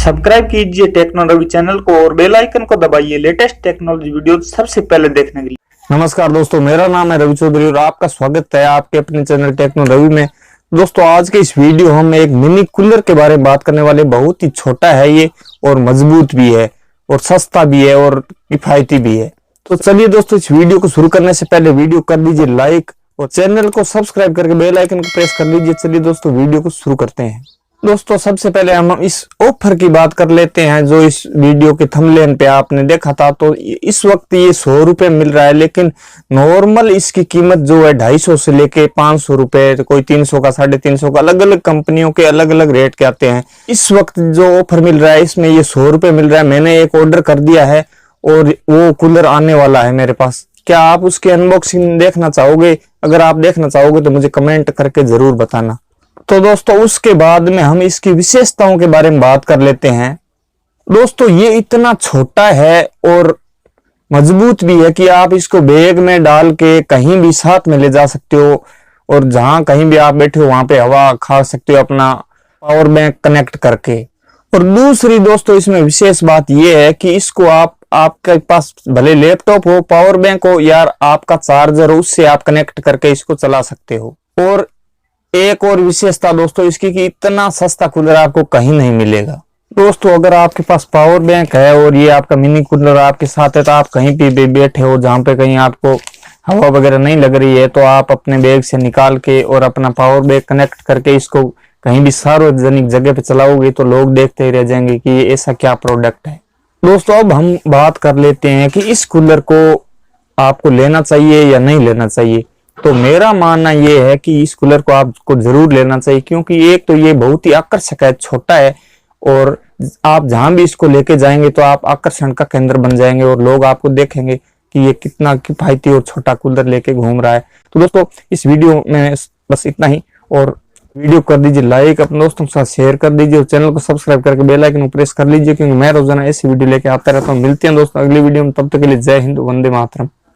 Subscribe कीजिए टेक्नोरावी channel को और बेल आइकन को दबाइए लेटेस्ट टेक्नोलॉजी वीडियो सबसे पहले देखने के लिए। नमस्कार दोस्तों, मेरा नाम है रवि चौधरी और आपका स्वागत है आपके अपने चैनल टेक्नोरावी में। दोस्तों, आज के इस वीडियो हम एक मिनी कूलर के बारे में बात करने वाले। बहुत ही छोटा है ये और मजबूत भी है और सस्ता भी है और किफायती भी है। तो चलिए दोस्तों, इस वीडियो को शुरू करने से पहले वीडियो कर दीजिए लाइक और चैनल को सब्सक्राइब करके बेल आइकन को प्रेस कर लीजिए। चलिए दोस्तों, वीडियो को शुरू करते हैं। दोस्तों, सबसे पहले हम इस ऑफर की बात कर लेते हैं जो इस वीडियो के थंबनेल पे आपने देखा था। तो इस वक्त ये 100 रुपए मिल रहा है, लेकिन नॉर्मल इसकी कीमत जो है 250 से लेके 500 रुपए, कोई 300 का, 350 का, अलग अलग कंपनियों के अलग अलग रेट के आते हैं। इस वक्त जो ऑफर मिल रहा है इसमें ये 100 रुपए मिल रहा है। मैंने एक ऑर्डर कर दिया है और वो कूलर आने वाला है मेरे पास। क्या आप उसकी अनबॉक्सिंग देखना चाहोगे? अगर आप देखना चाहोगे तो मुझे कमेंट करके जरूर बताना। तो दोस्तों, उसके बाद में हम इसकी विशेषताओं के बारे में बात कर लेते हैं। दोस्तों, ये इतना छोटा है और मजबूत भी है कि आप इसको बैग में डाल के कहीं भी साथ में ले जा सकते हो और जहां कहीं भी आप बैठे हो वहां पे हवा खा सकते हो अपना पावर बैंक कनेक्ट करके। और दूसरी दोस्तों, इसमें विशेष बात यह है कि इसको आपके पास भले लैपटॉप हो, पावर बैंक हो या आपका चार्जर हो, उससे आप कनेक्ट करके इसको चला सकते हो। और एक और विशेषता दोस्तों इसकी कि इतना सस्ता कूलर आपको कहीं नहीं मिलेगा। दोस्तों, अगर आपके पास पावर बैंक है और ये आपका मिनी कूलर आपके साथ है तो आप कहीं भी बैठे हो जहां पे कहीं आपको हवा वगैरह नहीं लग रही है, तो आप अपने बैग से निकाल के और अपना पावर बैंक कनेक्ट करके इसको कहीं भी सार्वजनिक जगह पे चलाओगे तो लोग देखते ही रह जाएंगे कि ये ऐसा क्या प्रोडक्ट है। दोस्तों, अब हम बात कर लेते हैं कि इस कूलर को आपको लेना चाहिए या नहीं लेना चाहिए। तो मेरा मानना यह है कि इस कूलर को आपको जरूर लेना चाहिए, क्योंकि एक तो ये बहुत ही आकर्षक है, छोटा है और आप जहां भी इसको लेके जाएंगे तो आप आकर्षण का केंद्र बन जाएंगे और लोग आपको देखेंगे कि ये कितना किफायती और छोटा कूलर लेके घूम रहा है। तो दोस्तों, इस वीडियो में बस इतना ही। और वीडियो कर दीजिए लाइक, अपने दोस्तों के साथ शेयर कर दीजिए और चैनल को सब्सक्राइब करके बेल आइकन को प्रेस कर लीजिए, क्योंकि मैं रोजाना ऐसी वीडियो लेके आता रहता हूँ। मिलते हैं दोस्तों अगली वीडियो में, तब तक के लिए जय हिंद, वंदे मातरम।